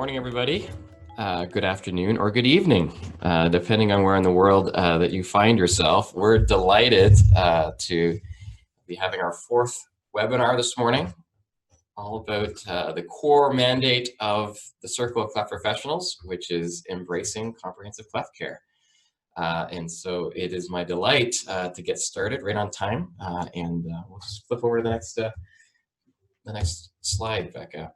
morning, everybody. Good afternoon or good evening, depending on where in the world that you find yourself. We're delighted to be having our fourth webinar this morning, all about the core mandate of the Circle of Cleft Professionals, which is embracing comprehensive cleft care. And so it is my delight to get started right on time, and we'll just flip over to the next slide, Becca.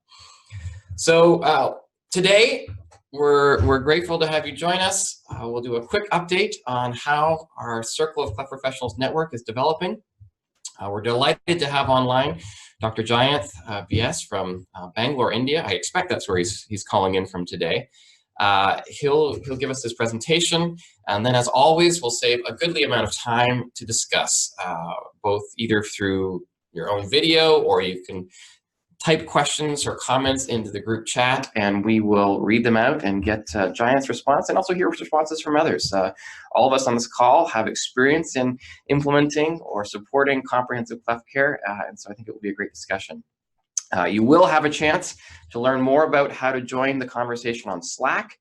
So today we're grateful to have you join us. We'll do a quick update on how our Circle of Cleft Professionals network is developing. We're delighted to have online Dr. Jayanth B.S. from Bangalore, India. I expect that's where he's calling in from today. He'll give us his presentation, and then, as always, we'll save a goodly amount of time to discuss, both either through your own video, or you can type questions or comments into the group chat, and we will read them out and get Jayanth's response, and also hear responses from others. All of us on this call have experience in implementing or supporting comprehensive cleft care, and so I think it will be a great discussion. You will have a chance to learn more about how to join the conversation on Slack,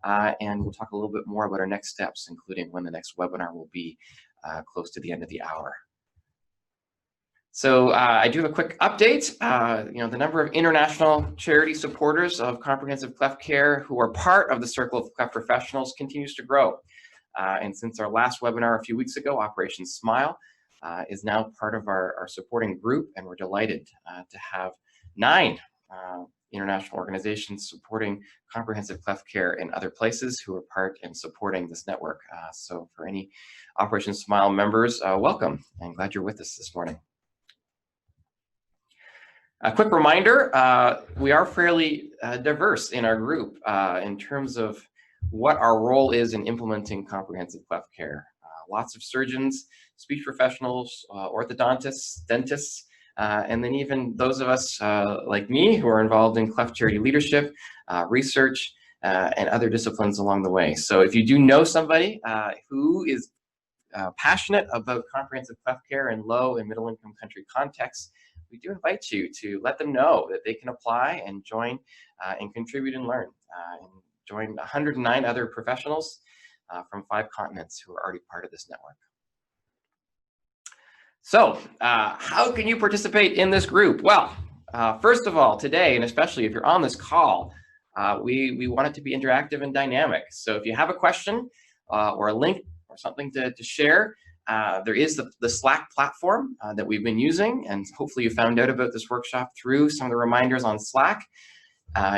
and we'll talk a little bit more about our next steps, including when the next webinar will be close to the end of the hour. So I do have a quick update. The number of international charity supporters of comprehensive cleft care who are part of the Circle of Cleft Professionals continues to grow. And since our last webinar a few weeks ago, Operation Smile is now part of our supporting group, and we're delighted to have 9 international organizations supporting comprehensive cleft care in other places who are part in supporting this network. So for any Operation Smile members, welcome, and glad you're with us this morning. A quick reminder, we are fairly diverse in our group in terms of what our role is in implementing comprehensive cleft care. Lots of surgeons, speech professionals, orthodontists, dentists, and then even those of us like me who are involved in cleft charity leadership, research, and other disciplines along the way. So if you do know somebody who is passionate about comprehensive cleft care in low and middle income country contexts, we do invite you to let them know that they can apply and join and contribute and learn. And join 109 other professionals from 5 continents who are already part of this network. So how can you participate in this group? Well, first of all, today, and especially if you're on this call, we want it to be interactive and dynamic. So if you have a question or a link or something to share, there is the Slack platform that we've been using, and hopefully you found out about this workshop through some of the reminders on Slack.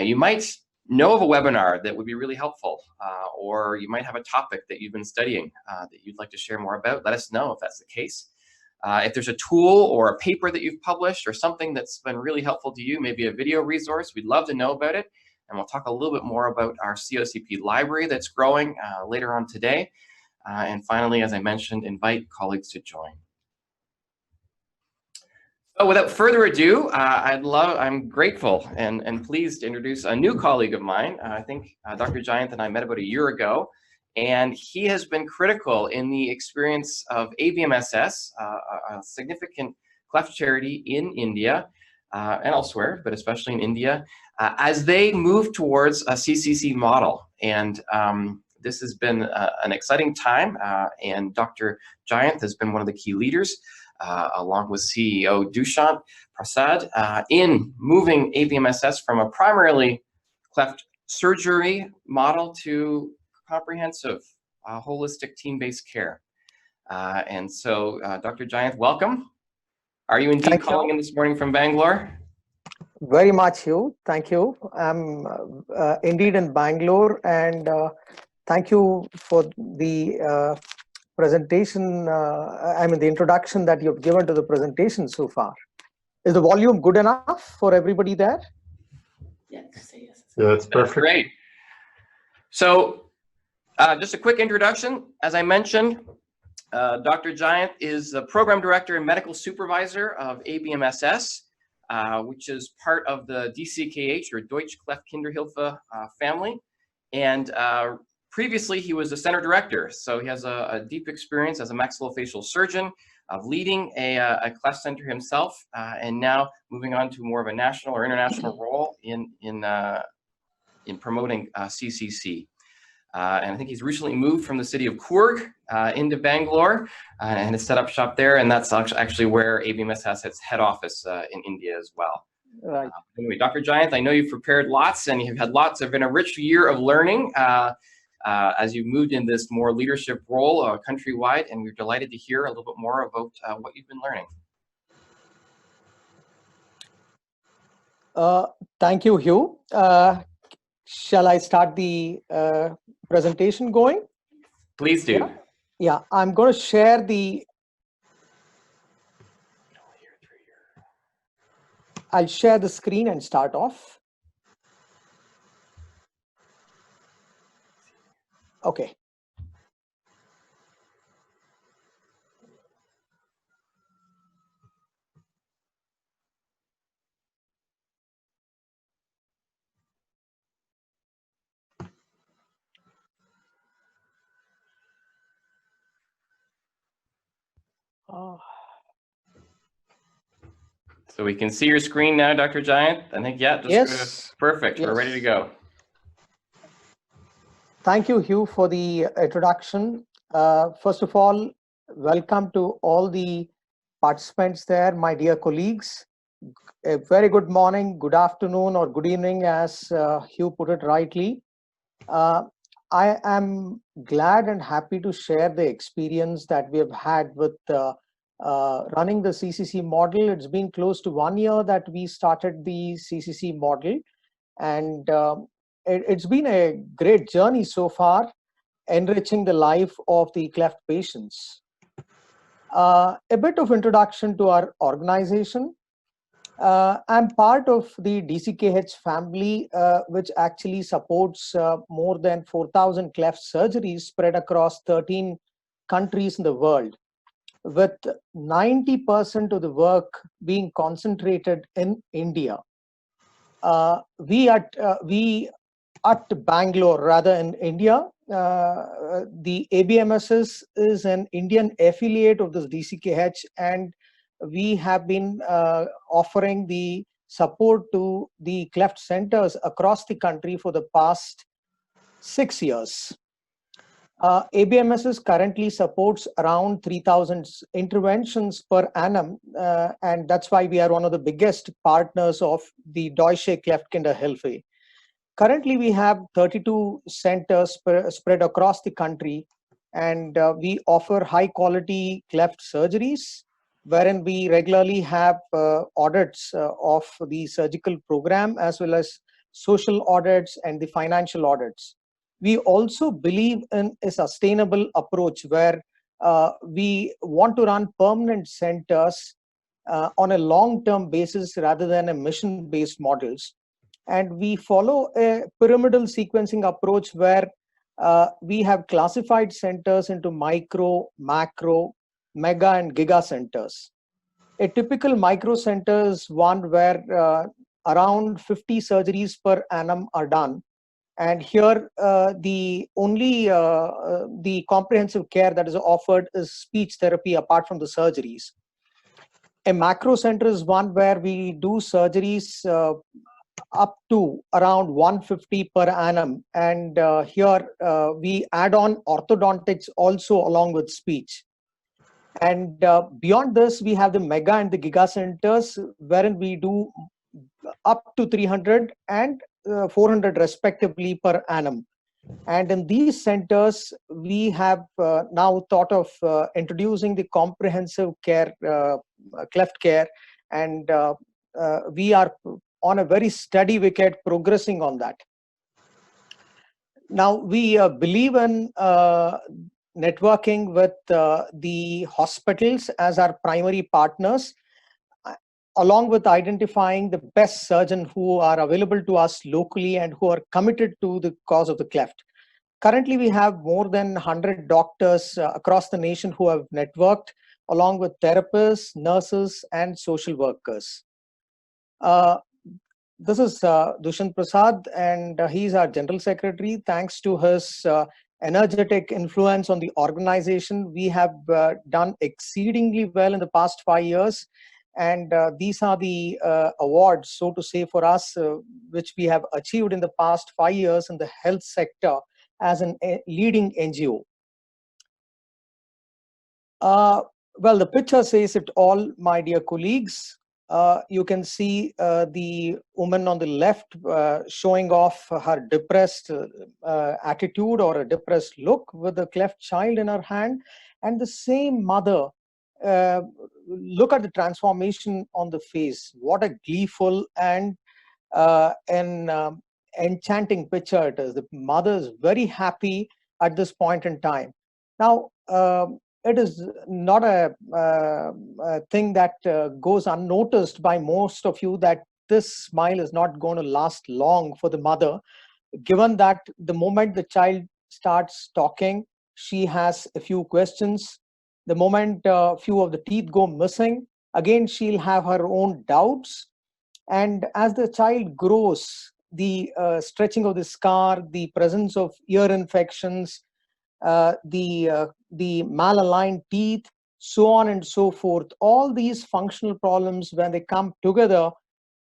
You might know of a webinar that would be really helpful, or you might have a topic that you've been studying that you'd like to share more about. Let us know if that's the case. If there's a tool or a paper that you've published or something that's been really helpful to you, maybe a video resource, we'd love to know about it. And we'll talk a little bit more about our COCP library that's growing later on today. And finally, as I mentioned, invite colleagues to join. So without further ado, I'm grateful and pleased to introduce a new colleague of mine. I think Dr. Jayanth and I met about a year ago, and he has been critical in the experience of ABMSS, a significant cleft charity in India and elsewhere, but especially in India, as they move towards a CCC model. And this has been an exciting time, and Dr. Jayanth has been one of the key leaders, along with CEO Dushyant Prasad, in moving ABMSS from a primarily cleft surgery model to comprehensive, holistic team-based care. And so, Dr. Jayanth, welcome. Are you indeed calling in this morning from Bangalore? Very much, Hugh. Thank you. I'm indeed in Bangalore, and thank you for the presentation, the introduction that you've given to the presentation so far. Is the volume good enough for everybody there? Yes. Yeah, that's perfect. That's great. So just a quick introduction. As I mentioned, Dr. Jayanth is the Program Director and Medical Supervisor of ABMSS, which is part of the DCKH, or Deutsche Cleft Kinderhilfe family. And previously, he was a center director, so he has a deep experience as a maxillofacial surgeon, of leading a cleft center himself, and now moving on to more of a national or international role in in promoting CCC. And I think he's recently moved from the city of Coorg into Bangalore and has set up shop there. And that's actually where ABMS has its head office in India as well. Right. Anyway, Dr. Jayanth, I know you've prepared lots and you've had lots of been a rich year of learning as you've moved in this more leadership role countrywide. And we're delighted to hear a little bit more about what you've been learning. Thank you, Hugh. Shall I start the presentation going? Please do. Yeah, I'm going to share the. I'll share the screen and start off. Okay. So we can see your screen now, Dr. Jayanth. I think, yeah, just yes. Perfect. Yes. We're ready to go. Thank you, Hugh, for the introduction. First of all, welcome to all the participants there, my dear colleagues. A very good morning, good afternoon, or good evening, as Hugh put it rightly. I am glad and happy to share the experience that we have had with running the CCC model. It's been close to 1 year that we started the CCC model, and it's been a great journey so far, enriching the life of the cleft patients. A bit of introduction to our organization. I'm part of the DCKH family, which actually supports more than 4,000 cleft surgeries spread across 13 countries in the world, with 90% of the work being concentrated in India. We at Bangalore, rather in India, the ABMSS is an Indian affiliate of this DCKH, and we have been offering the support to the cleft centers across the country for the past 6 years. ABMSS currently supports around 3,000 interventions per annum, and that's why we are one of the biggest partners of the Deutsche Kleftkinderhilfe. Currently, we have 32 centers spread across the country, and we offer high-quality cleft surgeries, wherein we regularly have audits of the surgical program, as well as social audits and the financial audits. We also believe in a sustainable approach where we want to run permanent centers on a long-term basis rather than a mission-based models. And we follow a pyramidal sequencing approach where we have classified centers into micro, macro, mega, and giga centers. A typical micro center is one where around 50 surgeries per annum are done. And here, the only the comprehensive care that is offered is speech therapy apart from the surgeries. A macro center is one where we do surgeries up to around 150 per annum, and here we add on orthodontics also along with speech. And beyond this, we have the mega and the giga centers, wherein we do up to 300 and 400 respectively per annum. And in these centers, we have now thought of introducing the comprehensive care, cleft care, and we are on a very steady wicket progressing on that. Now, we believe in networking with the hospitals as our primary partners, along with identifying the best surgeons who are available to us locally and who are committed to the cause of the cleft. Currently, we have more than 100 doctors across the nation who have networked, along with therapists, nurses, and social workers. This is Dushyant Prasad, and he's our General Secretary. Thanks to his energetic influence on the organization, we have done exceedingly well in the past 5 years. And these are the awards, so to say, for us, which we have achieved in the past 5 years in the health sector as a leading NGO. Well, the picture says it all, my dear colleagues. You can see the woman on the left showing off her depressed attitude or a depressed look with a cleft child in her hand, and the same mother. Look at the transformation on the face. What a gleeful and enchanting picture it is. The mother is very happy at this point in time. Now, it is not a thing that goes unnoticed by most of you, that this smile is not going to last long for the mother, given that the moment the child starts talking, she has a few questions. The moment a few of the teeth go missing, again, she'll have her own doubts. And as the child grows, the stretching of the scar, the presence of ear infections, the malaligned teeth, so on and so forth. All these functional problems, when they come together,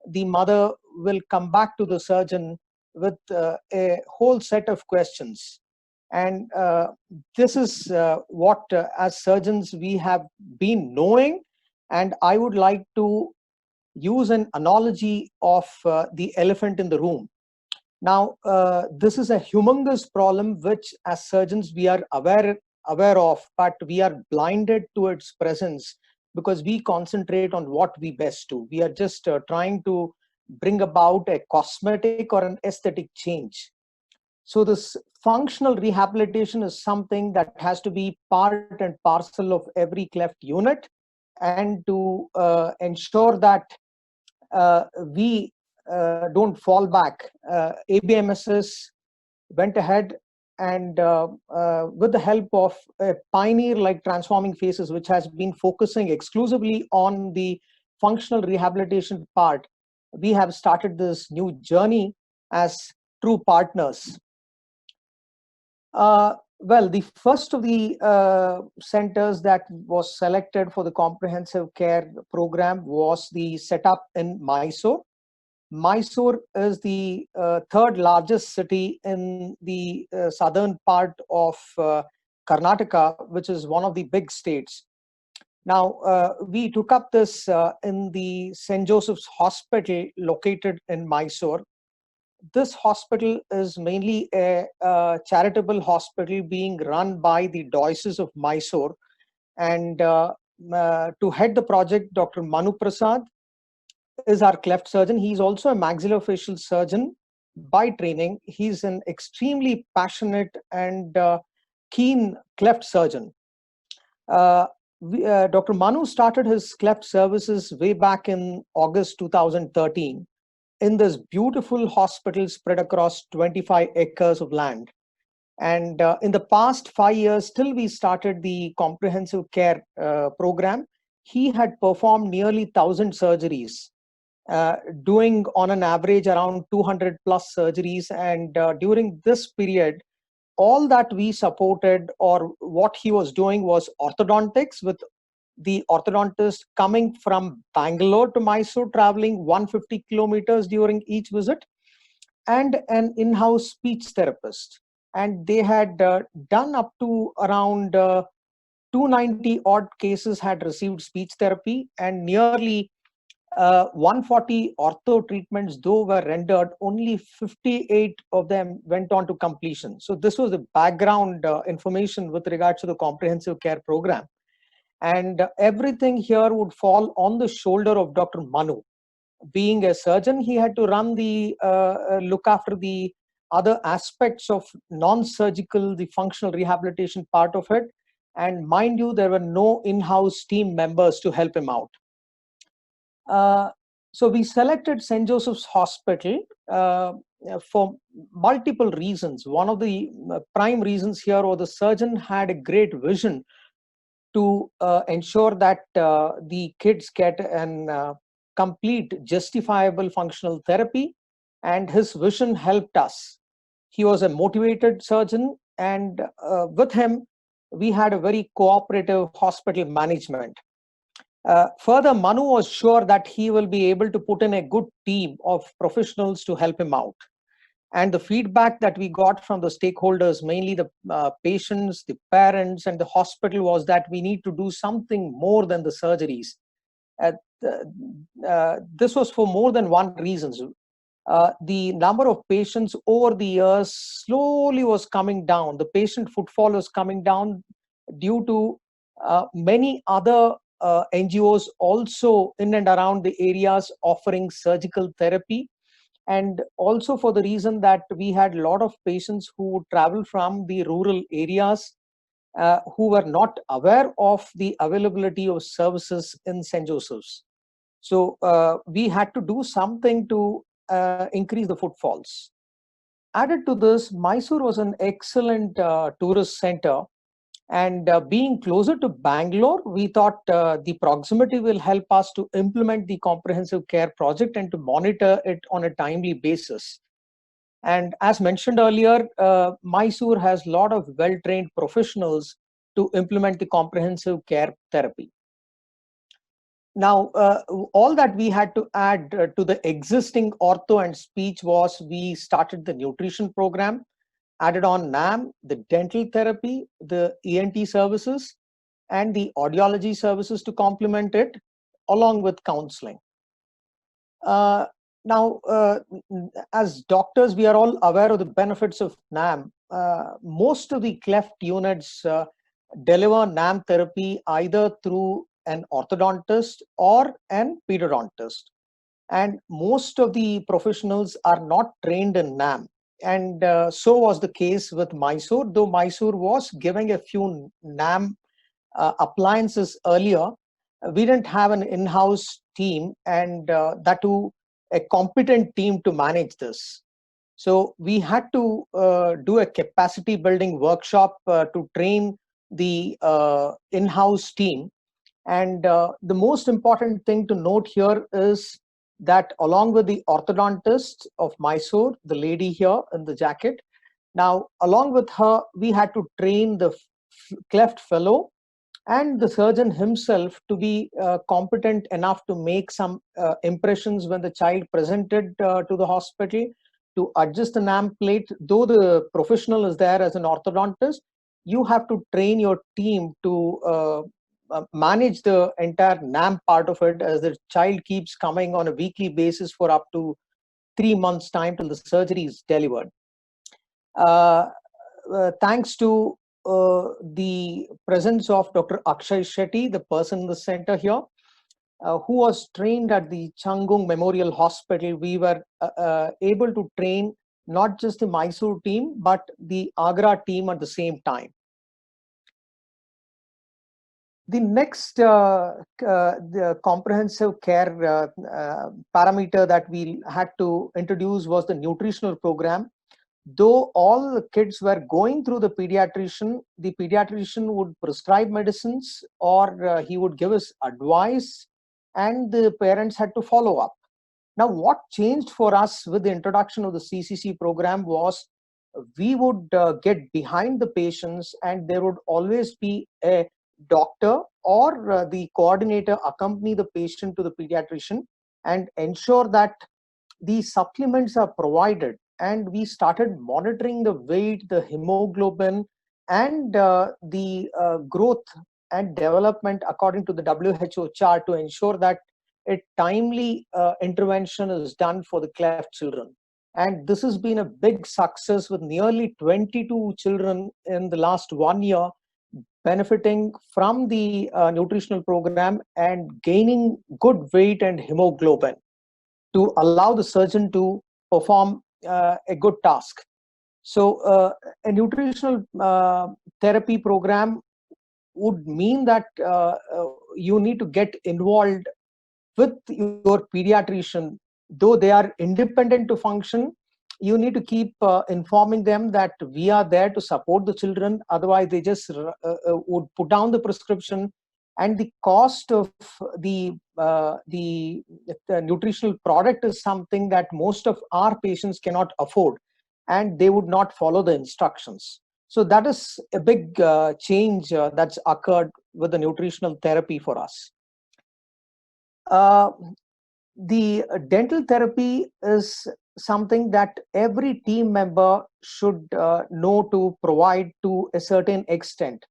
the mother will come back to the surgeon with a whole set of questions. And this is what, as surgeons, we have been knowing. And I would like to use an analogy of the elephant in the room. Now, this is a humongous problem which, as surgeons, we are aware of, but we are blinded to its presence because we concentrate on what we best do. We are just trying to bring about a cosmetic or an aesthetic change. So this functional rehabilitation is something that has to be part and parcel of every cleft unit, and to ensure that we don't fall back. ABMSS went ahead and with the help of a pioneer like Transforming Faces, which has been focusing exclusively on the functional rehabilitation part, we have started this new journey as true partners. Well, the first of the centers that was selected for the comprehensive care program was the setup in Mysore. Mysore is the third largest city in the southern part of Karnataka, which is one of the big states. Now, we took up this in the St. Joseph's Hospital located in Mysore. This hospital is mainly a charitable hospital being run by the Diocese of Mysore. And to head the project, Dr. Manu Prasad is our cleft surgeon. He's also a maxillofacial surgeon by training. He's an extremely passionate and keen cleft surgeon. Dr. Manu started his cleft services way back in August 2013 in this beautiful hospital spread across 25 acres of land. And in the past 5 years, till we started the comprehensive care program, he had performed nearly 1,000 surgeries, doing on an average around 200 plus surgeries. And during this period, all that we supported or what he was doing was orthodontics, with the orthodontist coming from Bangalore to Mysore, traveling 150 kilometers during each visit, and an in-house speech therapist. And they had done up to around 290 odd cases had received speech therapy, and nearly 140 ortho treatments, though were rendered, only 58 of them went on to completion. So this was the background information with regards to the comprehensive care program. And everything here would fall on the shoulder of Dr. Manu. Being a surgeon, he had to run the look after the other aspects of non-surgical, the functional rehabilitation part of it. And mind you, there were no in-house team members to help him out. So we selected St. Joseph's Hospital for multiple reasons. One of the prime reasons here was the surgeon had a great vision to ensure that the kids get an complete justifiable functional therapy, and his vision helped us. He was a motivated surgeon, and with him, we had a very cooperative hospital management. Further, Manu was sure that he will be able to put in a good team of professionals to help him out. And the feedback that we got from the stakeholders, mainly the patients, the parents, and the hospital, was that we need to do something more than the surgeries. This was for more than one reason. The number of patients over the years slowly was coming down. The patient footfall was coming down due to many other NGOs also in and around the areas offering surgical therapy, and also for the reason that we had a lot of patients who would travel from the rural areas who were not aware of the availability of services in St. Joseph's. So we had to do something to increase the footfalls. Added to this, Mysore was an excellent tourist center, and being closer to Bangalore, we thought the proximity will help us to implement the comprehensive care project and to monitor it on a timely basis. And as mentioned earlier, Mysore has a lot of well-trained professionals to implement the comprehensive care therapy. Now, all that we had to add to the existing ortho and speech was we started the nutrition program, added on NAM, the dental therapy, the ENT services, and the audiology services to complement it, along with counseling. Now, as doctors, we are all aware of the benefits of NAM. Most of the cleft units deliver NAM therapy either through an orthodontist or an pediodontist. And most of the professionals are not trained in NAM. And so was the case with Mysore, though Mysore was giving a few NAM appliances earlier. We didn't have an in-house team, and that too a competent team to manage this. So we had to do a capacity building workshop to train the in-house team. And the most important thing to note here is that along with the orthodontist of Mysore, the lady here in the jacket, now along with her, we had to train the cleft fellow and the surgeon himself to be competent enough to make some impressions when the child presented to the hospital, to adjust the NAM plate. Though the professional is there as an orthodontist, you have to train your team to manage the entire NAM part of it, as the child keeps coming on a weekly basis for up to 3 months time till the surgery is delivered. Thanks to the presence of Dr. Akshay Shetty, the person in the center here, who was trained at the Changung Memorial Hospital, we were able to train not just the Mysore team, but the Agra team at the same time. The next the comprehensive care parameter that we had to introduce was the nutritional program. Though all the kids were going through the pediatrician would prescribe medicines, or he would give us advice, and the parents had to follow up. Now, what changed for us with the introduction of the CCC program was we would get behind the patients, and there would always be a doctor or the coordinator accompany the patient to the pediatrician and ensure that these supplements are provided. And we started monitoring the weight, the hemoglobin, and the growth and development according to the WHO chart to ensure that a timely intervention is done for the cleft children. And this has been a big success, with nearly 22 children in the last 1 year benefiting from the nutritional program and gaining good weight and hemoglobin to allow the surgeon to perform a good task. So a nutritional therapy program would mean that you need to get involved with your pediatrician. Though they are independent to function, you need to keep informing them that we are there to support the children. Otherwise, they just would put down the prescription, and the cost of the nutritional product is something that most of our patients cannot afford, and they would not follow the instructions. So that is a big change that's occurred with the nutritional therapy for us. The dental therapy is something that every team member should know to provide to a certain extent.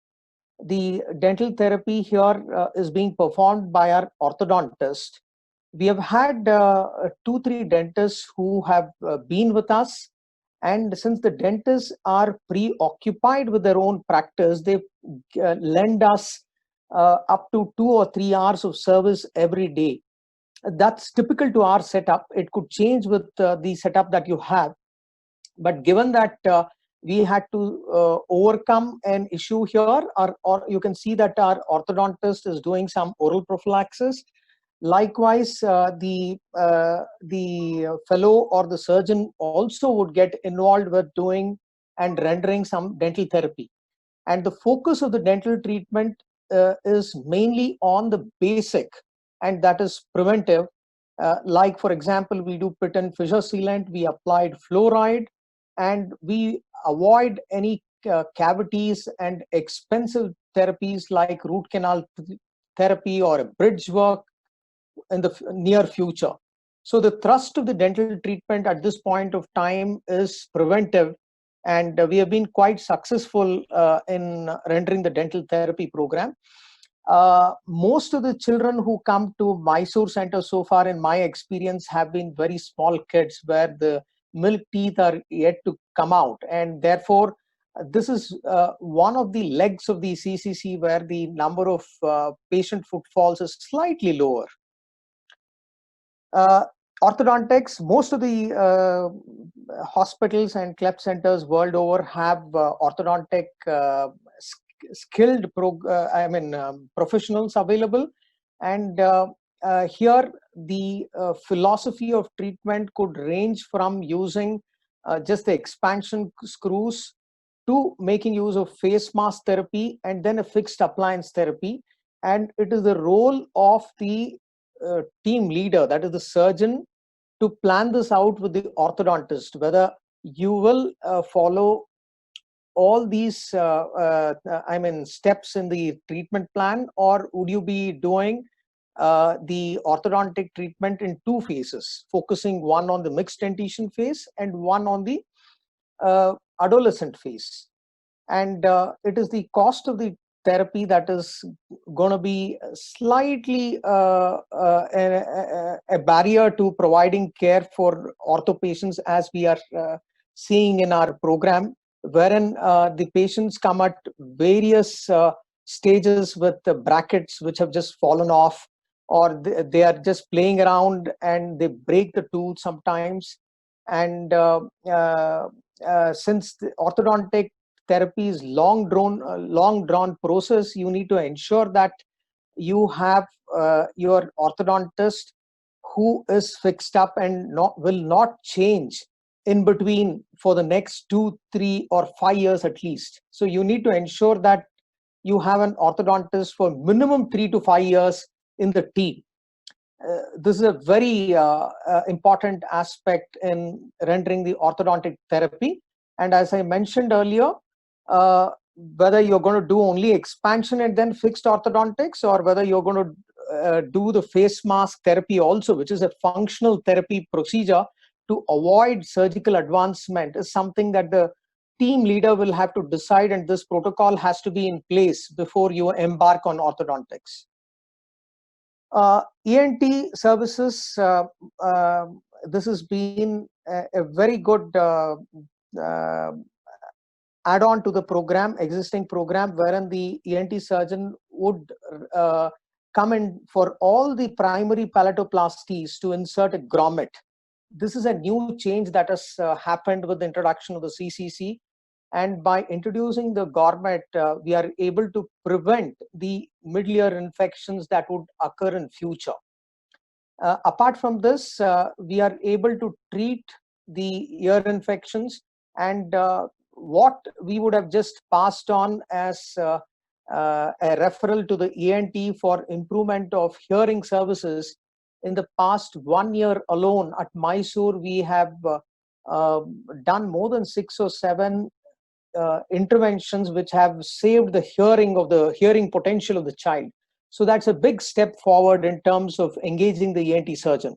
The dental therapy here is being performed by our orthodontist. We have had 2-3 dentists who have been with us, and since the dentists are preoccupied with their own practice, they lend us up to 2 or 3 hours of service every day. That's typical to our setup. It could change with the setup that you have, but given that we had to overcome an issue here, or you can see that our orthodontist is doing some oral prophylaxis. Likewise, the fellow or the surgeon also would get involved with doing and rendering some dental therapy. And the focus of the dental treatment is mainly on the basic, and that is preventive. Like, for example, we do pit and fissure sealant, we applied fluoride, and we avoid any cavities and expensive therapies like root canal therapy or a bridge work in the near future. So the thrust of the dental treatment at this point of time is preventive, and we have been quite successful in rendering the dental therapy program. Most of the children who come to Mysore Center so far, in my experience, have been very small kids where the milk teeth are yet to come out, and therefore this is one of the legs of the CCC where the number of patient footfalls is slightly lower. Orthodontics, most of the hospitals and cleft centers world over have orthodontic skilled professionals available, and here the philosophy of treatment could range from using just the expansion screws to making use of face mask therapy and then a fixed appliance therapy. And it is the role of the team leader, that is the surgeon, to plan this out with the orthodontist, whether you will follow all these steps in the treatment plan, or would you be doing the orthodontic treatment in 2 phases, focusing one on the mixed dentition phase and one on the adolescent phase. And it is the cost of the therapy that is going to be slightly a barrier to providing care for ortho patients, as we are seeing in our program, wherein the patients come at various stages with the brackets which have just fallen off, or they are just playing around and they break the tooth sometimes. And since the orthodontic therapy is long drawn process, you need to ensure that you have your orthodontist who is fixed up and will not change in between for the next 2, 3, or 5 years at least. So you need to ensure that you have an orthodontist for minimum 3 to 5 years in the team. This is a very important aspect in rendering the orthodontic therapy. And as I mentioned earlier, whether you're going to do only expansion and then fixed orthodontics, or whether you're going to do the face mask therapy also, which is a functional therapy procedure to avoid surgical advancement, is something that the team leader will have to decide, and this protocol has to be in place before you embark on orthodontics. ENT services, this has been a very good add-on to the existing program, wherein the ENT surgeon would come in for all the primary palatoplasties to insert a grommet. This is a new change that has happened with the introduction of the CCC. And by introducing the grommet, we are able to prevent the mid-ear infections that would occur in future. Apart from this, we are able to treat the ear infections, and what we would have just passed on as a referral to the ENT for improvement of hearing services. In the past 1 year alone at Mysore, we have done more than 6 or 7 interventions which have saved the hearing potential of the child. So that's a big step forward in terms of engaging the ENT surgeon.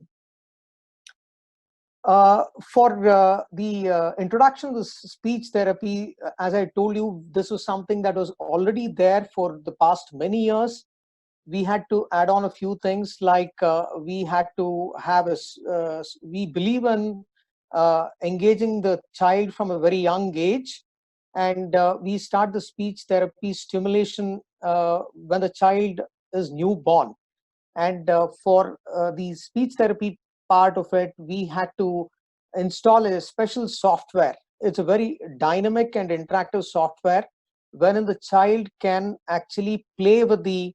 For the introduction of the speech therapy, as I told you, this was something that was already there for the past many years. We had to add on a few things, like we had to have we believe in engaging the child from a very young age, and we start the speech therapy stimulation when the child is newborn. And for the speech therapy part of it, we had to install a special software. It's a very dynamic and interactive software wherein the child can actually play with the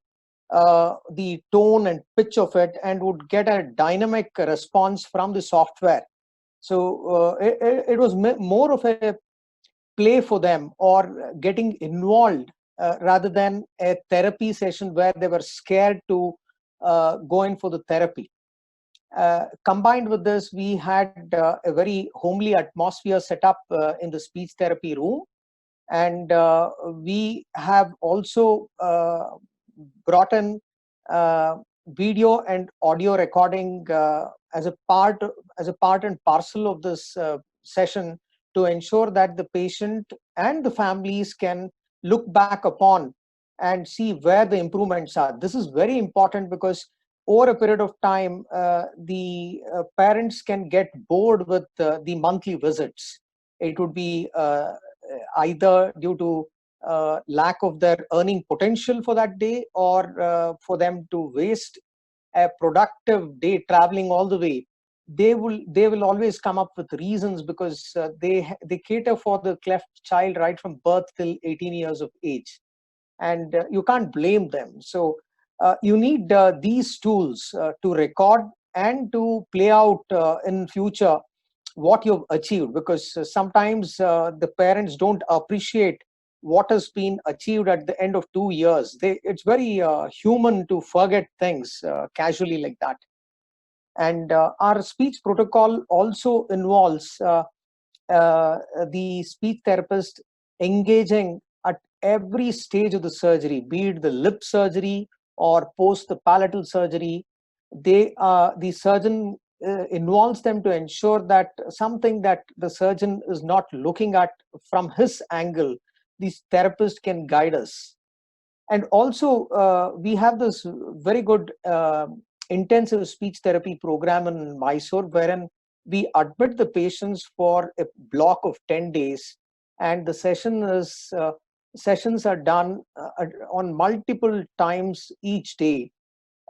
tone and pitch of it and would get a dynamic response from the software. So it was more of a play for them, or getting involved, rather than a therapy session where they were scared to go in for the therapy. Combined with this, we had a very homely atmosphere set up in the speech therapy room. And we have also brought in video and audio recording as a part and parcel of this session, to ensure that the patient and the families can look back upon and see where the improvements are. This is very important because over a period of time, the parents can get bored with the monthly visits. It would be either due to lack of their earning potential for that day, or for them to waste a productive day traveling all the way. They will always come up with reasons, because they cater for the cleft child right from birth till 18 years of age, and you can't blame them. So you need these tools to record and to play out in future what you've achieved, because sometimes the parents don't appreciate what has been achieved at the end of 2 years. It's very human to forget things casually like that. And our speech protocol also involves the speech therapist engaging at every stage of the surgery, be it the lip surgery or post the palatal surgery. The surgeon involves them to ensure that something that the surgeon is not looking at from his angle, the therapist can guide us. And also, we have this very good intensive speech therapy program in Mysore, wherein we admit the patients for a block of 10 days, and the sessions are done on multiple times each day.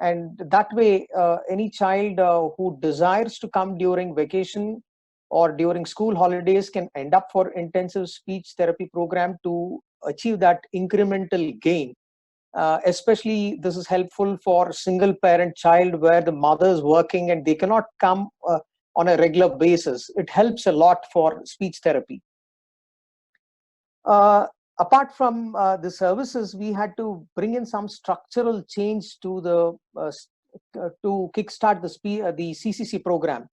And that way, any child who desires to come during vacation or during school holidays can end up for intensive speech therapy program to achieve that incremental gain. Especially this is helpful for single parent child where the mother is working and they cannot come on a regular basis. It helps a lot for speech therapy. Apart from the services, we had to bring in some structural change to kickstart the CCC program.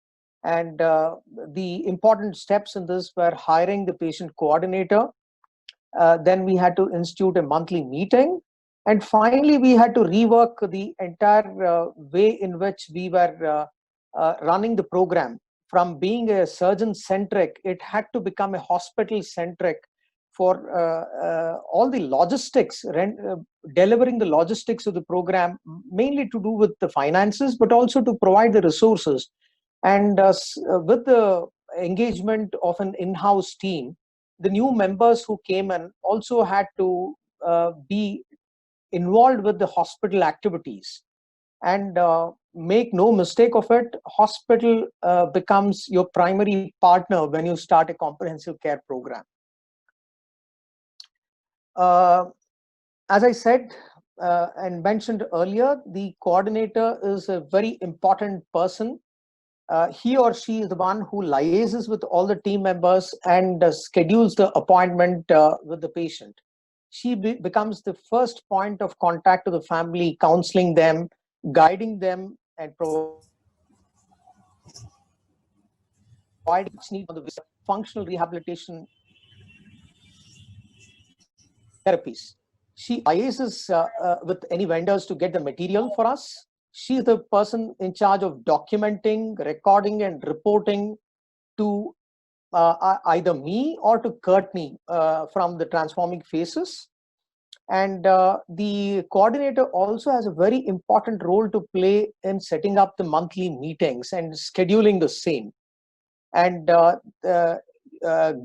And the important steps in this were hiring the patient coordinator. Then we had to institute a monthly meeting. And finally, we had to rework the entire way in which we were running the program. From being a surgeon-centric, it had to become a hospital-centric for all the logistics, delivering the logistics of the program, mainly to do with the finances, but also to provide the resources. And with the engagement of an in-house team, the new members who came in also had to be involved with the hospital activities. And make no mistake of it, hospital becomes your primary partner when you start a comprehensive care program. As I said and mentioned earlier, the coordinator is a very important person. He or she is the one who liaises with all the team members and schedules the appointment with the patient. She becomes the first point of contact to the family, counseling them, guiding them, and providing needs on the functional rehabilitation therapies. She liaises with any vendors to get the material for us. She is the person in charge of documenting, recording, and reporting to either me or to Courtney from the transforming phases. And the coordinator also has a very important role to play in setting up the monthly meetings and scheduling the same. And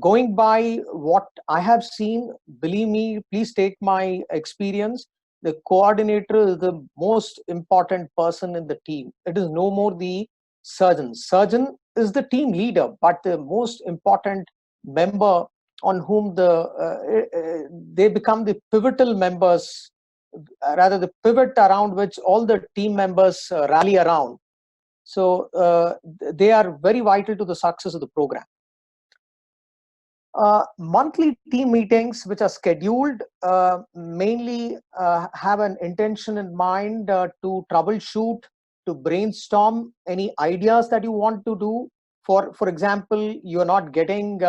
going by what I have seen, believe me, please take my experience, the coordinator is the most important person in the team. It is no more the surgeon. Surgeon is the team leader, but the most important member on whom they become the pivotal members, rather the pivot around which all the team members rally around. So they are very vital to the success of the program. Monthly team meetings, which are scheduled, mainly have an intention in mind to troubleshoot, to brainstorm any ideas that you want to do. For example, you're not getting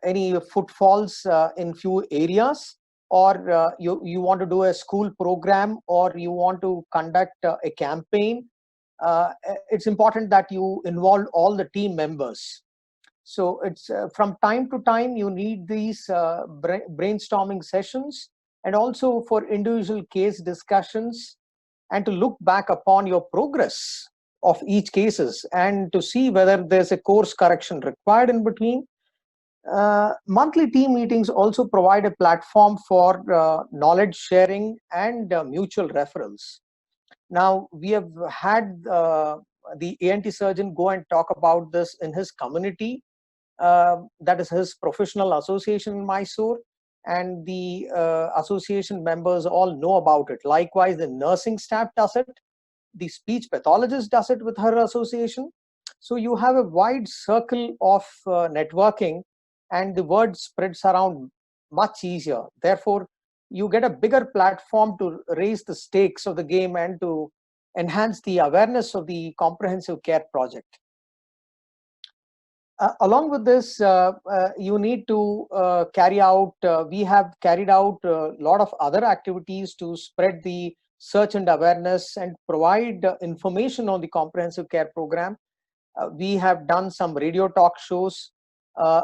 any footfalls in few areas, or you want to do a school program, or you want to conduct a campaign. It's important that you involve all the team members. So it's from time to time you need these brainstorming sessions, and also for individual case discussions, and to look back upon your progress of each cases and to see whether there's a course correction required in between. Monthly team meetings also provide a platform for knowledge sharing and mutual referrals. Now, we have had the ENT surgeon go and talk about this in his community. That is his professional association in Mysore, and the association members all know about it. Likewise, the nursing staff does it. The speech pathologist does it with her association. So you have a wide circle of networking, and the word spreads around much easier. Therefore, you get a bigger platform to raise the stakes of the game and to enhance the awareness of the comprehensive care project. Along with this, you need to carry out, we have carried out a lot of other activities to spread the search and awareness and provide information on the comprehensive care program. We have done some radio talk shows.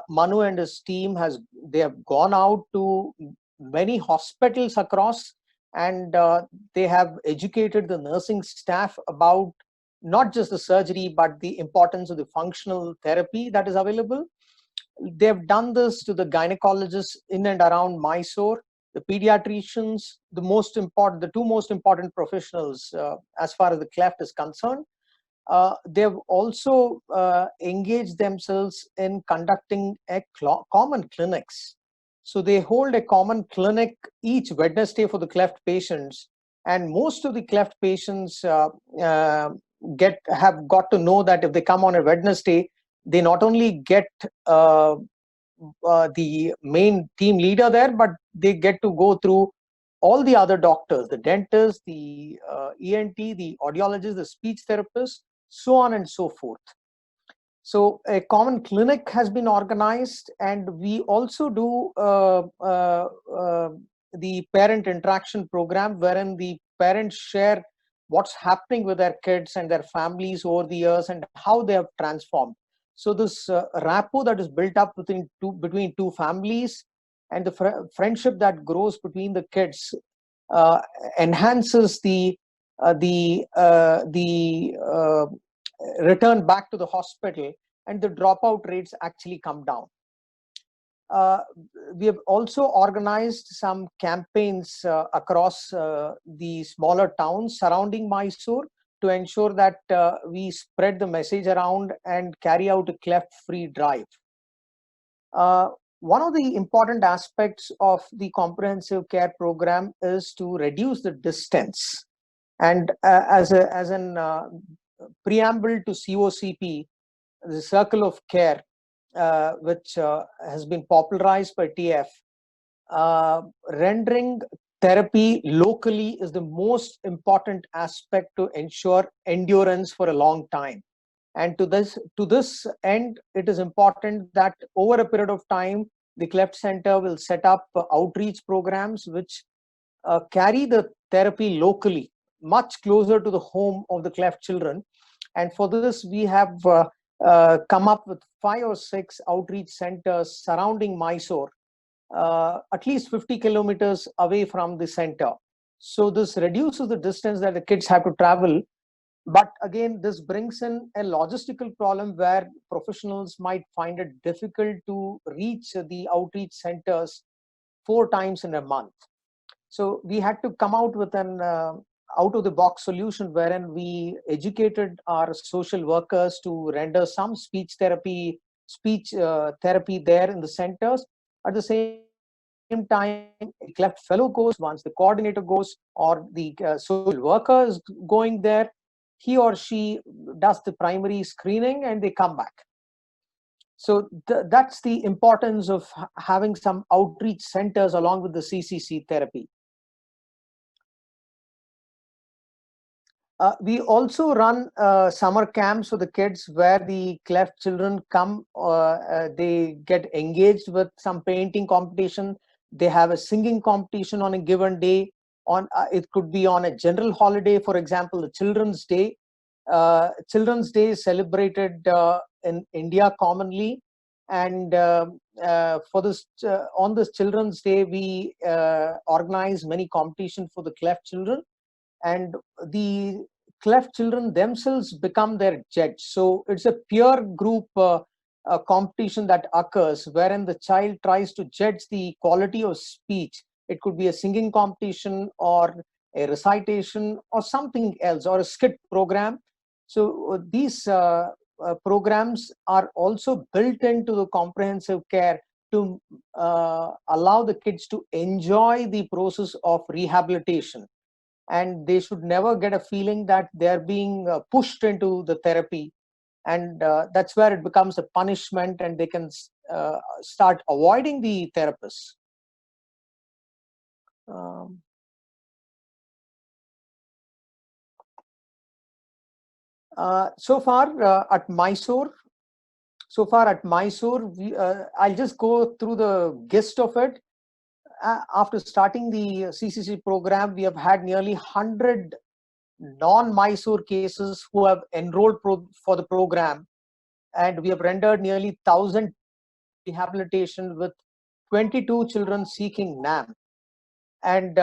Manu and his team they have gone out to many hospitals across, and they have educated the nursing staff about not just the surgery, but the importance of the functional therapy that is available. They've done this to the gynecologists in and around Mysore, the pediatricians, the two most important professionals as far as the cleft is concerned. They've also engaged themselves in conducting common clinics. So they hold a common clinic each Wednesday for the cleft patients, and most of the cleft patients have got to know that if they come on a Wednesday, they not only get the main team leader there, but they get to go through all the other doctors, the dentist, the ENT, the audiologist, the speech therapist, so on and so forth. So a common clinic has been organized, and we also do the parent interaction program, wherein the parents share what's happening with their kids and their families over the years and how they have transformed. So this rapport that is built up between two families, and the friendship that grows between the kids enhances the return back to the hospital, and the dropout rates actually come down. We have also organized some campaigns across the smaller towns surrounding Mysore to ensure that we spread the message around and carry out a cleft-free drive. One of the important aspects of the comprehensive care program is to reduce the distance. And as an preamble to COCP, the Circle of Care, which has been popularized by TF, rendering therapy locally is the most important aspect to ensure endurance for a long time. And to this end, it is important that over a period of time, the Cleft Center will set up outreach programs which carry the therapy locally, much closer to the home of the cleft children. And for this, we have come up with 5 or 6 outreach centers surrounding Mysore, at least 50 kilometers away from the center. So this reduces the distance that the kids have to travel. But again, this brings in a logistical problem where professionals might find it difficult to reach the outreach centers 4 times in a month. So we had to come out with an out-of-the-box solution wherein we educated our social workers to render some speech therapy there in the centers. At the same time, a cleft fellow goes, once the coordinator goes or the social worker is going there, he or she does the primary screening and they come back. So that's the importance of having some outreach centers along with the CCC therapy. We also run summer camps for the kids where the cleft children come, they get engaged with some painting competition. They have a singing competition on a given day. It could be on a general holiday, for example, the Children's Day. Children's Day is celebrated in India commonly. And for this, on this Children's Day, we organize many competitions for the cleft children. And the cleft children themselves become their judge. So it's a peer group competition that occurs wherein the child tries to judge the quality of speech. It could be a singing competition or a recitation or something else, or a skit program. So these programs are also built into the comprehensive care to allow the kids to enjoy the process of rehabilitation. And they should never get a feeling that they're being pushed into the therapy. And that's where it becomes a punishment and they can start avoiding the therapist. So far at Mysore, I'll just go through the gist of it. After starting the CCC program, we have had nearly 100 non-Mysore cases who have enrolled for the program, and we have rendered nearly 1,000 rehabilitation with 22 children seeking NAM. And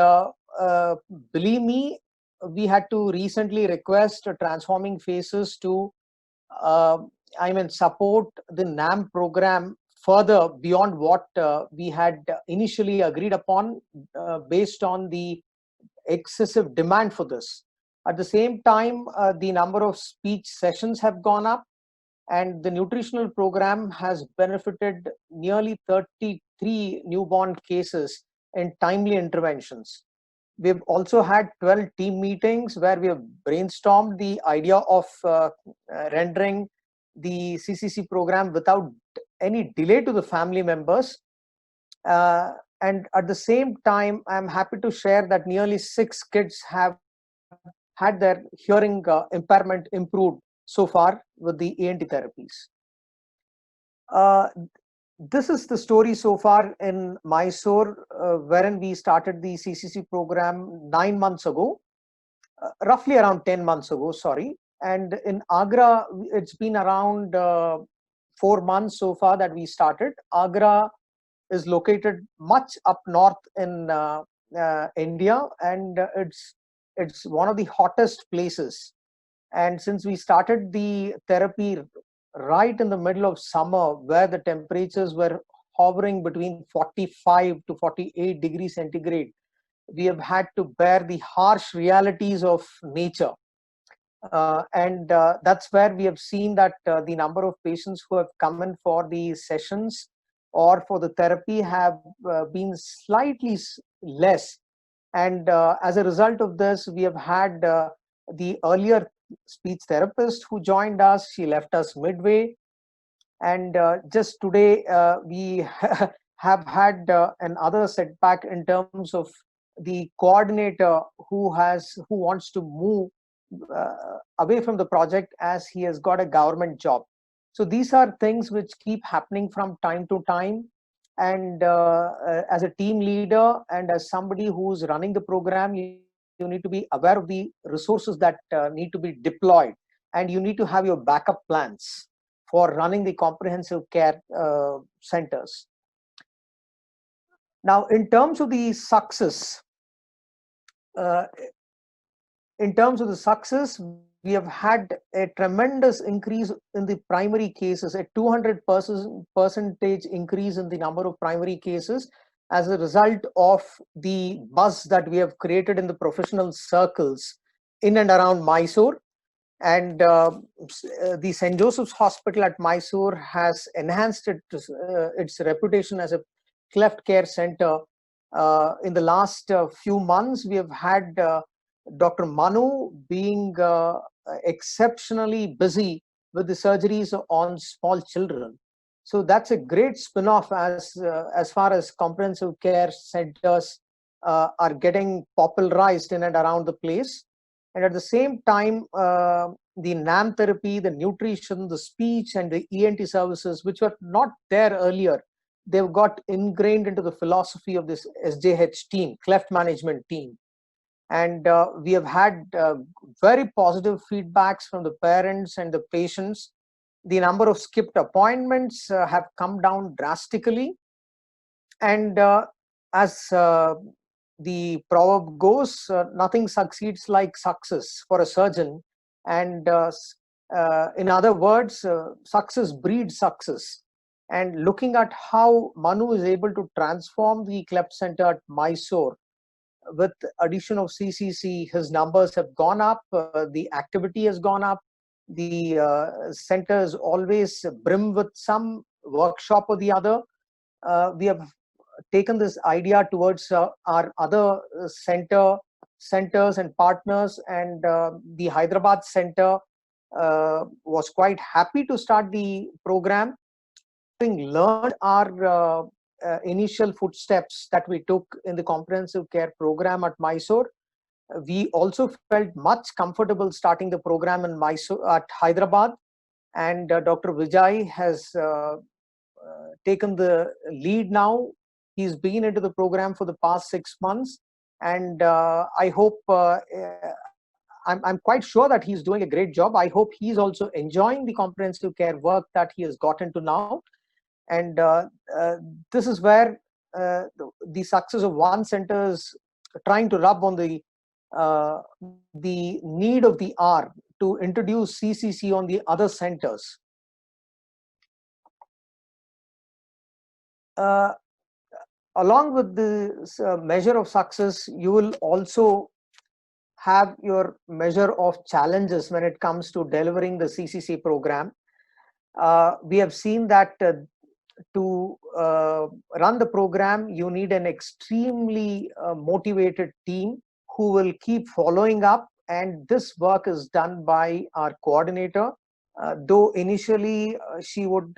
believe me, we had to recently request Transforming Faces to support the NAM program further beyond what we had initially agreed upon based on the excessive demand for this. At the same time, the number of speech sessions have gone up, and the nutritional program has benefited nearly 33 newborn cases in timely interventions. We've also had 12 team meetings where we have brainstormed the idea of rendering the CCC program without any delay to the family members. And at the same time, I'm happy to share that nearly 6 kids have had their hearing impairment improved so far with the ENT therapies. This is the story so far in Mysore, wherein we started the CCC program 9 months ago, roughly around 10 months ago, sorry. And in Agra, it's been around 4 months so far that we started. Agra is located much up north in India, and it's one of the hottest places. And since we started the therapy right in the middle of summer, where the temperatures were hovering between 45 to 48 degrees centigrade, we have had to bear the harsh realities of nature. And that's where we have seen that the number of patients who have come in for the sessions or for the therapy have been slightly less. And as a result of this, we have had the earlier speech therapist who joined us. She left us midway. And just today, we have had another setback in terms of the coordinator who wants to move away from the project as he has got a government job. So these are things which keep happening from time to time. And as a team leader and as somebody who's running the program, you need to be aware of the resources that need to be deployed, and you need to have your backup plans for running the comprehensive care centers. Now, in terms of the success, we have had a tremendous increase in the primary cases, a 200% increase in the number of primary cases as a result of the buzz that we have created in the professional circles in and around Mysore. And the St. Joseph's Hospital at Mysore has enhanced its reputation as a cleft care center. In the last few months, we have had Dr. Manu being exceptionally busy with the surgeries on small children. So that's a great spin-off as far as comprehensive care centers are getting popularized in and around the place. And at the same time, the NAM therapy, the nutrition, the speech, and the ENT services, which were not there earlier, they've got ingrained into the philosophy of this SJH team, cleft management team. And we have had very positive feedbacks from the parents and the patients. The number of skipped appointments have come down drastically. And as the proverb goes, nothing succeeds like success for a surgeon. And in other words, success breeds success. And looking at how Manu is able to transform the cleft center at Mysore, with addition of CCC, his numbers have gone up, the activity has gone up, the centers always brim with some workshop or the other. We have taken this idea towards our other centers and partners, and the Hyderabad center was quite happy to start the program. Having learned our initial footsteps that we took in the comprehensive care program at Mysore, we also felt much comfortable starting the program in Mysore at Hyderabad, and Dr. Vijay has taken the lead now. He's been into the program for the past 6 months, and I hope I'm quite sure that he's doing a great job. I hope he's also enjoying the comprehensive care work that he has got into now. And this is where the success of one center is trying to rub on the need of the hour to introduce CCC on the other centers. Along with this measure of success, you will also have your measure of challenges when it comes to delivering the CCC program. We have seen that to run the program, you need an extremely motivated team who will keep following up, and this work is done by our coordinator. Though initially she would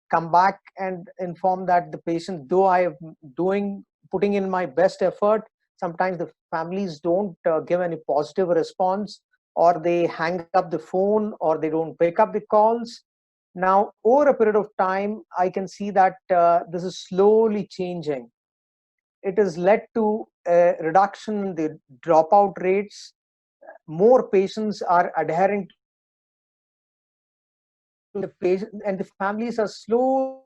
come back and inform that the patient, though I am putting in my best effort, sometimes the families don't give any positive response, or they hang up the phone, or they don't pick up the calls. Now, over a period of time, I can see that this is slowly changing. It has led to a reduction in the dropout rates. More patients are adhering to the patient, and the families are slow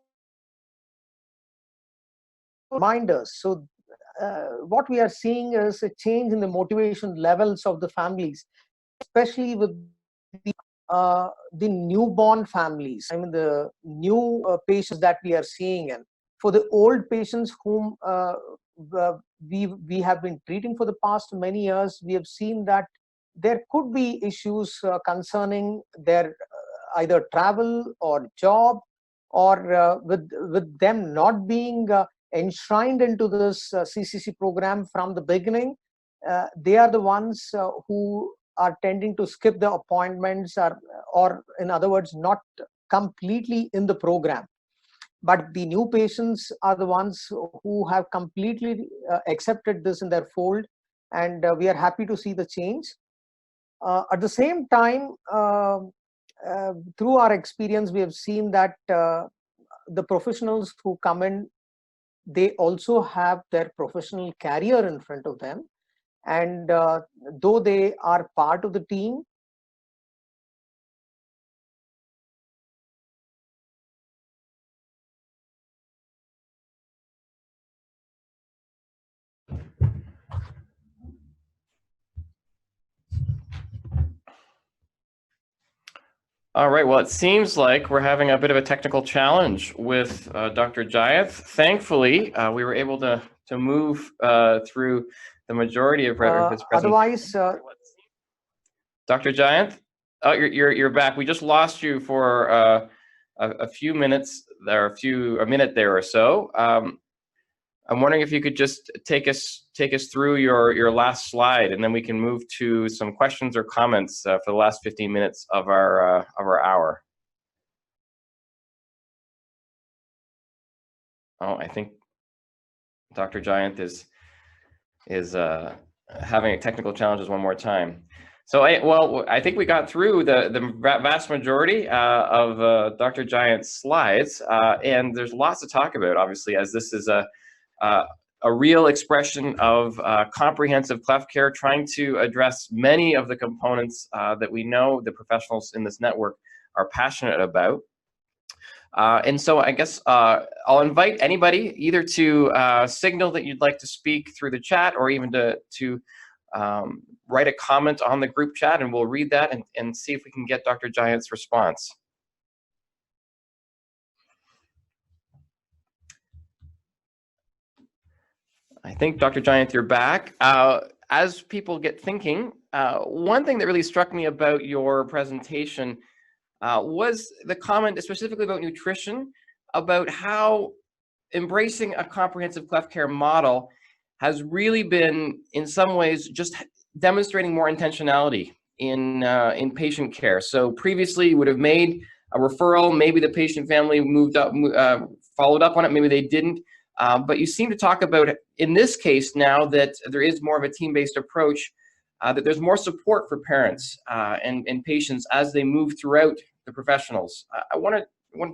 reminders. So what we are seeing is a change in the motivation levels of the families, especially with the newborn families. I mean, the new patients that we are seeing, and for the old patients whom we have been treating for the past many years, we have seen that there could be issues concerning their either travel or job, or with them not being enshrined into this CCC program from the beginning. They are the ones who are tending to skip the appointments, or in other words, not completely in the program. But the new patients are the ones who have completely accepted this in their fold, and we are happy to see the change. At the same time, through our experience, we have seen that the professionals who come in they also have their professional career in front of them. And though they are part of the team, All right, well, it seems like we're having a bit of a technical challenge with Dr. Jayanth. Thankfully, we were able to move through the majority of his presentation. otherwise, Dr. Jayanth, oh, you're back. We just lost you for a few minutes there, a minute there or so. I'm wondering if you could just take us through your last slide, and then we can move to some questions or comments for the last 15 minutes of our hour. Oh, I think Dr. Jayanth is having technical challenges one more time. So I think we got through the vast majority of Dr. Jayanth's slides, and there's lots to talk about, obviously, as this is a real expression of comprehensive cleft care, trying to address many of the components that we know the professionals in this network are passionate about. And so I guess I'll invite anybody either to signal that you'd like to speak through the chat, or even to write a comment on the group chat, and we'll read that and see if we can get Dr. Jayanth's response. I think, Dr. Jayanth, you're back. As people get thinking, one thing that really struck me about your presentation was the comment specifically about nutrition, about how embracing a comprehensive cleft care model has really been, in some ways, just demonstrating more intentionality in patient care. So previously, you would have made a referral, maybe the patient family followed up on it, maybe they didn't. But you seem to talk about, in this case now, that there is more of a team-based approach, that there's more support for parents and patients as they move throughout the professionals. I wanted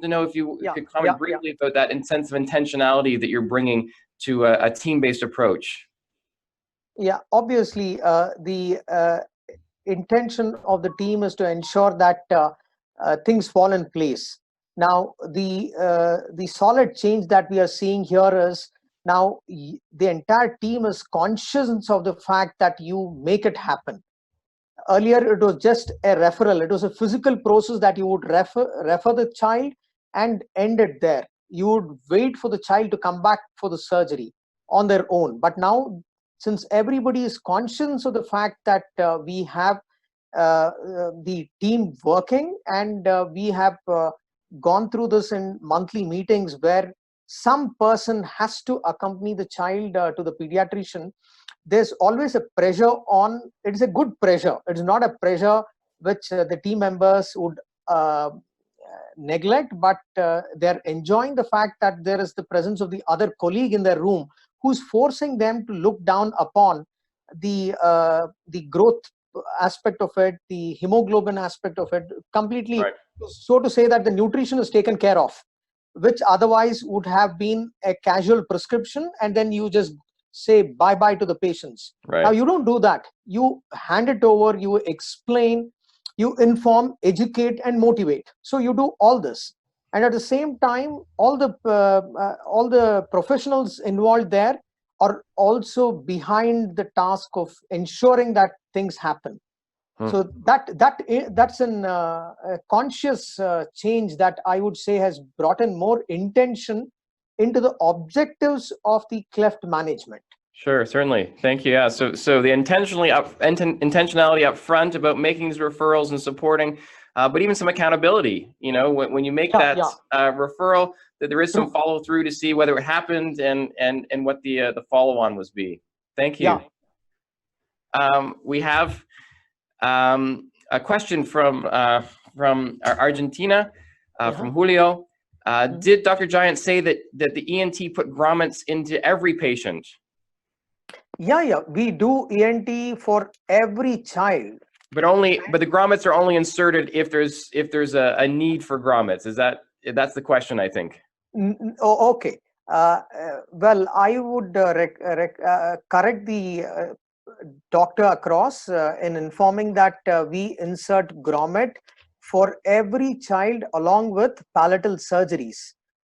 to know if you could comment briefly about that sense of intentionality that you're bringing to a team-based approach. Yeah, obviously, the intention of the team is to ensure that things fall in place. Now, the solid change that we are seeing here is now the entire team is conscious of the fact that you make it happen. Earlier, it was just a referral. It was a physical process that you would refer the child and end it there. You would wait for the child to come back for the surgery on their own. But now, since everybody is conscious of the fact that we have the team working, and we have gone through this in monthly meetings where some person has to accompany the child to the pediatrician, there's always a pressure on. It's a good pressure. It's not a pressure which the team members would neglect, but they're enjoying the fact that there is the presence of the other colleague in their room who's forcing them to look down upon the growth aspect of it, the hemoglobin aspect of it, completely, right. So to say that the nutrition is taken care of, which otherwise would have been a casual prescription, and then you just say bye-bye to the patients. Right. Now, you don't do that. You hand it over, you explain, you inform, educate, and motivate. So you do all this. And at the same time, all the professionals involved there are also behind the task of ensuring that things happen. So that's a conscious change that I would say has brought in more intention into the objectives of the cleft management. Sure, certainly. Thank you. Yeah. So the intentionality up front about making these referrals and supporting, but even some accountability. You know, when you make that referral, that there is some follow through to see whether it happened and what the follow on was be. Thank you. Yeah. We have a question from Argentina, from Julio. Did Dr. Jayanth say that the ENT put grommets into every patient? Yeah, we do ENT for every child. But the grommets are only inserted if there's a need for grommets. That's the question, I think. Oh, okay. Well, I would correct the doctor across in informing that we insert grommet for every child along with palatal surgeries.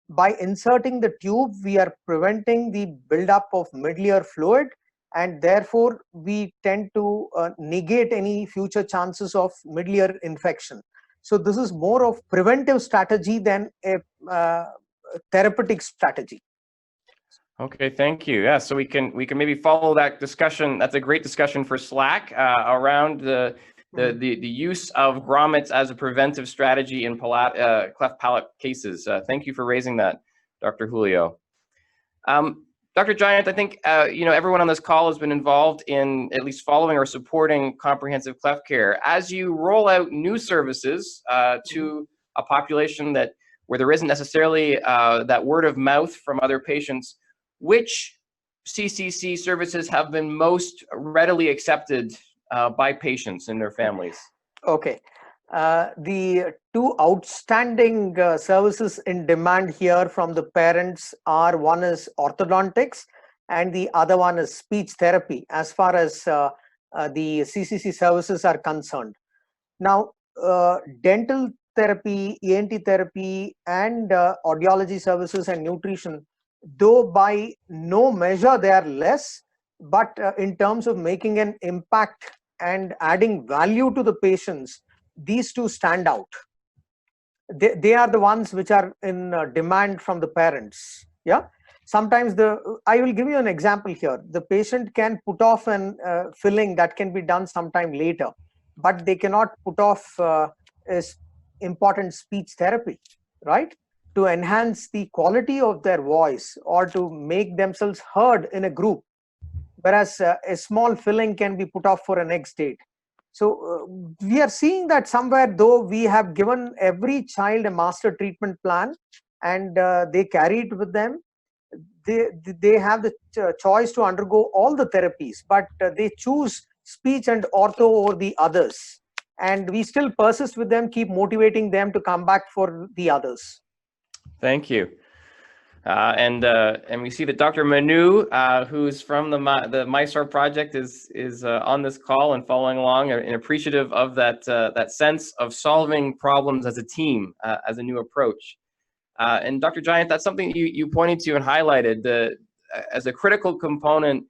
By inserting the tube, we are preventing the buildup of middle-ear fluid, and therefore we tend to negate any future chances of middle-ear infection. So this is more of preventive strategy than a therapeutic strategy. Okay, thank you. Yeah, so we can maybe follow that discussion. That's a great discussion for Slack around the use of grommets as a preventive strategy in cleft palate cases. Thank you for raising that, Dr. Julio. Dr. Jayanth, I think everyone on this call has been involved in at least following or supporting comprehensive cleft care. As you roll out new services to a population where there isn't necessarily that word of mouth from other patients, which CCC services have been most readily accepted by patients and their families? Okay. The two outstanding services in demand here from the parents are, one is orthodontics and the other one is speech therapy, as far as the CCC services are concerned. Now, dental therapy, ENT therapy, and audiology services and nutrition, though by no measure they are less, but in terms of making an impact and adding value to the patients, these two stand out. They are the ones which are in demand from the parents. Yeah. Sometimes I will give you an example here. The patient can put off an filling that can be done sometime later, but they cannot put off important speech therapy, right? To enhance the quality of their voice or to make themselves heard in a group. Whereas a small filling can be put off for a next date. So we are seeing that somewhere, though we have given every child a master treatment plan and they carry it with them, they have the choice to undergo all the therapies, but they choose speech and ortho over the others. And we still persist with them, keep motivating them to come back for the others. Thank you. And we see that Dr. Manu, who's from the Mysore project, is on this call and following along and appreciative of that sense of solving problems as a team, as a new approach. And Dr. Jayanth, that's something you pointed to and highlighted as a critical component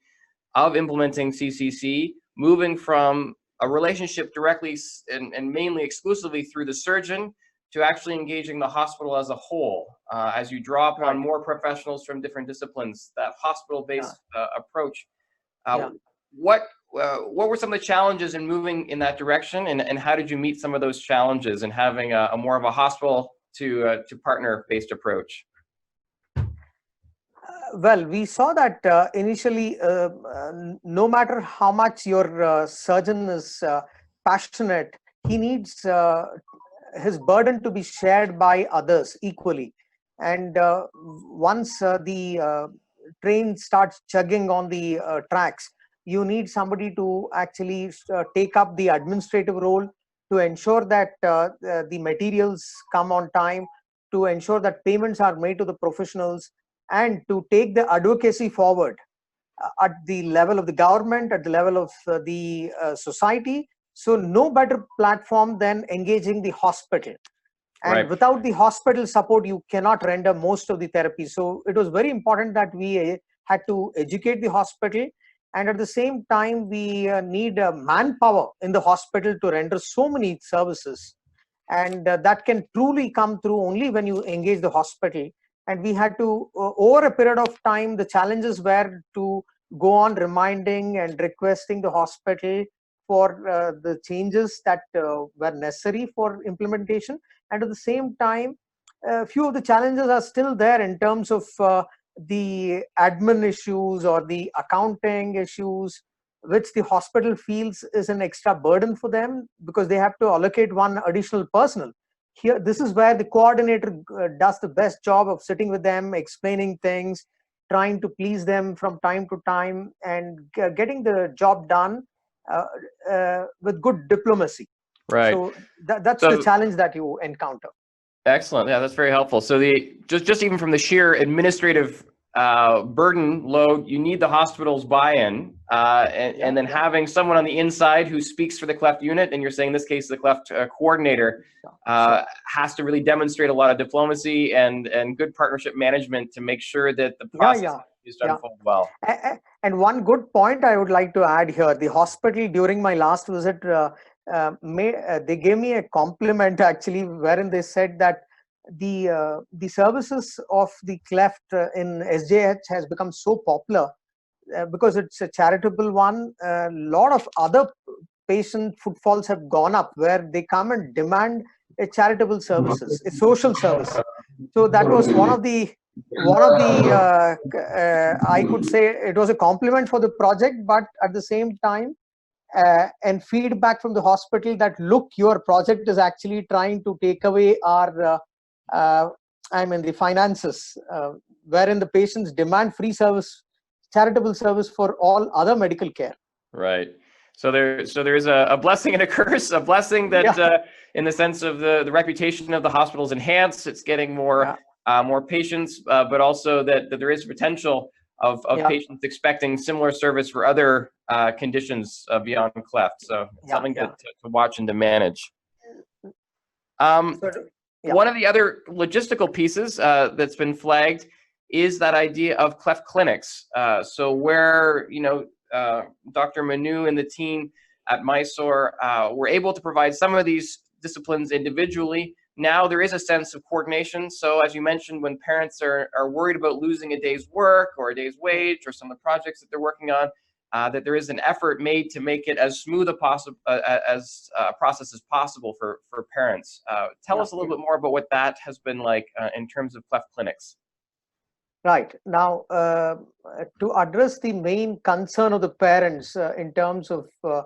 of implementing CCC, moving from a relationship directly and mainly exclusively through the surgeon to actually engaging the hospital as a whole, as you draw upon more professionals from different disciplines, that hospital-based approach. What were some of the challenges in moving in that direction, and how did you meet some of those challenges in having a more of a hospital to partner-based approach? Well, we saw that initially, no matter how much your surgeon is passionate, he needs his burden to be shared by others equally. And once the train starts chugging on the tracks, you need somebody to actually take up the administrative role to ensure that the materials come on time, to ensure that payments are made to the professionals, and to take the advocacy forward at the level of the government, at the level of the society. So no better platform than engaging the hospital. And without the hospital support, you cannot render most of the therapy. So it was very important that we had to educate the hospital. And at the same time, we need manpower in the hospital to render so many services. And that can truly come through only when you engage the hospital. And we had to, over a period of time, the challenges were to go on reminding and requesting the hospital for the changes that were necessary for implementation. And at the same time, a few of the challenges are still there in terms of the admin issues or the accounting issues, which the hospital feels is an extra burden for them because they have to allocate one additional personnel. Here, this is where the coordinator does the best job of sitting with them, explaining things, trying to please them from time to time, and getting the job done with good diplomacy. Right. So that's the challenge that you encounter. Excellent. Yeah, that's very helpful. So just even from the sheer administrative burden load, you need the hospital's buy-in, and then having someone on the inside who speaks for the cleft unit, and you're saying in this case the cleft coordinator, has to really demonstrate a lot of diplomacy and good partnership management to make sure that the process is to unfold well. And one good point I would like to add here, the hospital during my last visit, they gave me a compliment actually, wherein they said that the services of the cleft in SJH has become so popular because it's a charitable one. A lot of other patient footfalls have gone up where they come and demand a charitable services, a social service. So that was one of the I could say it was a compliment for the project, but at the same time, and feedback from the hospital that, look, your project is actually trying to take away our the finances, wherein the patients demand free service, charitable service for all other medical care. Right. So there is a blessing and a curse. A blessing that, in the sense of the reputation of the hospital is enhanced. It's getting more patients, but also that there is potential of patients expecting similar service for other conditions beyond cleft. So it's something to watch and to manage. One of the other logistical pieces that's been flagged is that idea of cleft clinics. So where, Dr. Manu and the team at Mysore were able to provide some of these disciplines individually, now there is a sense of coordination. So as you mentioned, when parents are worried about losing a day's work or a day's wage or some of the projects that they're working on, that there is an effort made to make it as smooth a process as possible for parents. Tell us a little bit more about what that has been like in terms of cleft clinics. Right. Now, to address the main concern of the parents in terms of a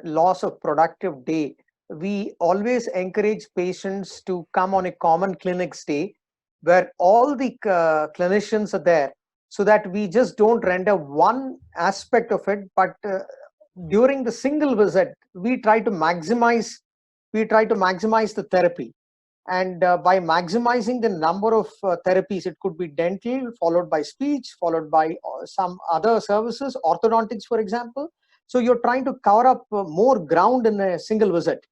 loss of productive day, we always encourage patients to come on a common clinics day where all the clinicians are there, so that we just don't render one aspect of it, but during the single visit, we try to maximize the therapy. And by maximizing the number of therapies, it could be dental, followed by speech, followed by some other services, orthodontics, for example. So you're trying to cover up more ground in a single visit.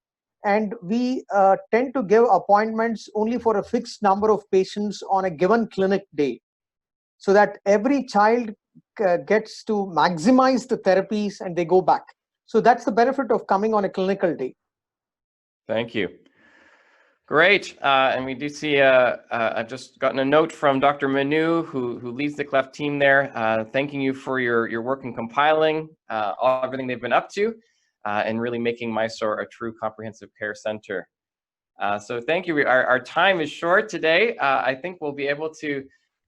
And we tend to give appointments only for a fixed number of patients on a given clinic day, so that every child gets to maximize the therapies and they go back. So that's the benefit of coming on a clinical day. Thank you. Great. And we do see, I've just gotten a note from Dr. Manu, who leads the cleft team there, thanking you for your work in compiling everything they've been up to and really making Mysore a true comprehensive care center. So thank you. Our time is short today. I think we'll be able to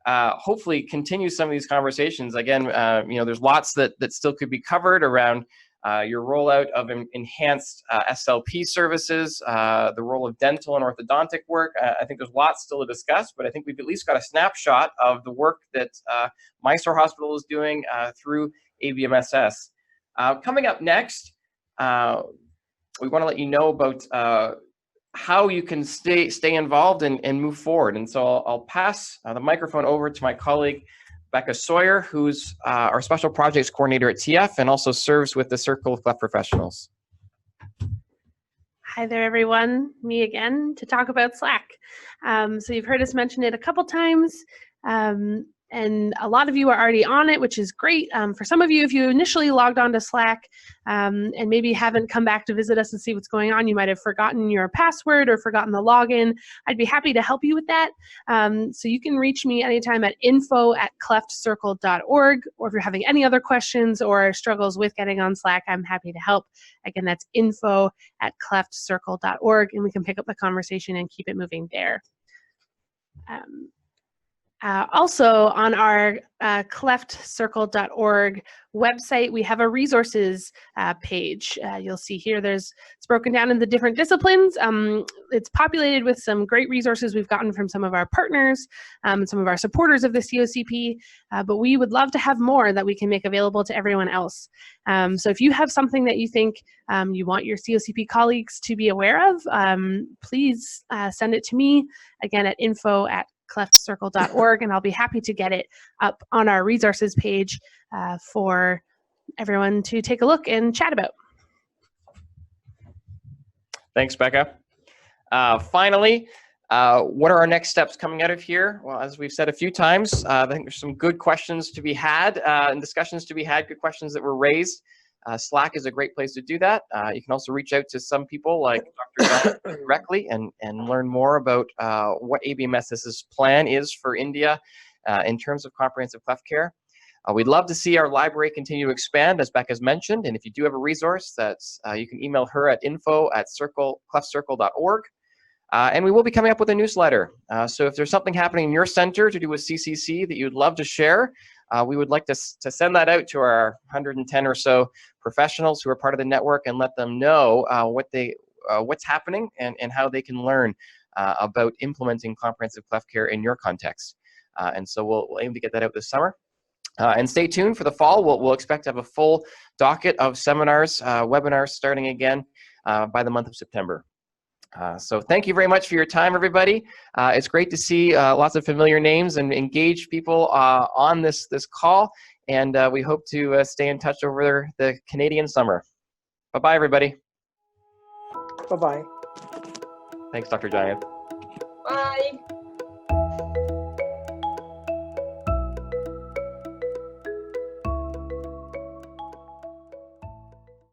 hopefully continue some of these conversations. Again, there's lots that still could be covered around your rollout of enhanced SLP services, the role of dental and orthodontic work. I think there's lots still to discuss, but I think we've at least got a snapshot of the work that Mysore Hospital is doing through ABMSS. Coming up next, we want to let you know about how you can stay involved and move forward. And so I'll pass the microphone over to my colleague, Becca Sawyer, who's our Special Projects Coordinator at TF and also serves with the Circle of Cleft Professionals. Hi there, everyone. Me again to talk about Slack. So you've heard us mention it a couple times. And a lot of you are already on it, which is great. For some of you, if you initially logged on to Slack and maybe haven't come back to visit us and see what's going on, you might have forgotten your password or forgotten the login. I'd be happy to help you with that. So you can reach me anytime at info@cleftcircle.org, or if you're having any other questions or struggles with getting on Slack, I'm happy to help. Again, that's info@cleftcircle.org, and we can pick up the conversation and keep it moving there. Also on our cleftcircle.org website, we have a resources page. You'll see here it's broken down into different disciplines. It's populated with some great resources we've gotten from some of our partners and some of our supporters of the COCP, but we would love to have more that we can make available to everyone else. So if you have something that you think you want your COCP colleagues to be aware of, please send it to me, again, at info@cleftcircle.org. cleftcircle.org, and I'll be happy to get it up on our resources page for everyone to take a look and chat about. Thanks, Becca. Finally, what are our next steps coming out of here? Well, as we've said a few times, I think there's some good questions to be had and discussions to be had, good questions that were raised. Slack is a great place to do that. You can also reach out to some people like Dr. Jayanth directly and learn more about what ABMSS's plan is for India in terms of comprehensive cleft care. We'd love to see our library continue to expand, as Becca's mentioned, and if you do have a resource, you can email her at info@cleftcircle.org. And we will be coming up with a newsletter. So if there's something happening in your center to do with CCC that you'd love to share, we would like to send that out to our 110 or so professionals who are part of the network and let them know what's happening and how they can learn about implementing comprehensive cleft care in your context. And so we'll aim to get that out this summer. And stay tuned for the fall. We'll expect to have a full docket of seminars, webinars starting again by the month of September. So thank you very much for your time, everybody. It's great to see lots of familiar names and engaged people on this call. And we hope to stay in touch over the Canadian summer. Bye-bye, everybody. Bye-bye. Thanks, Dr. Jayanth. Bye.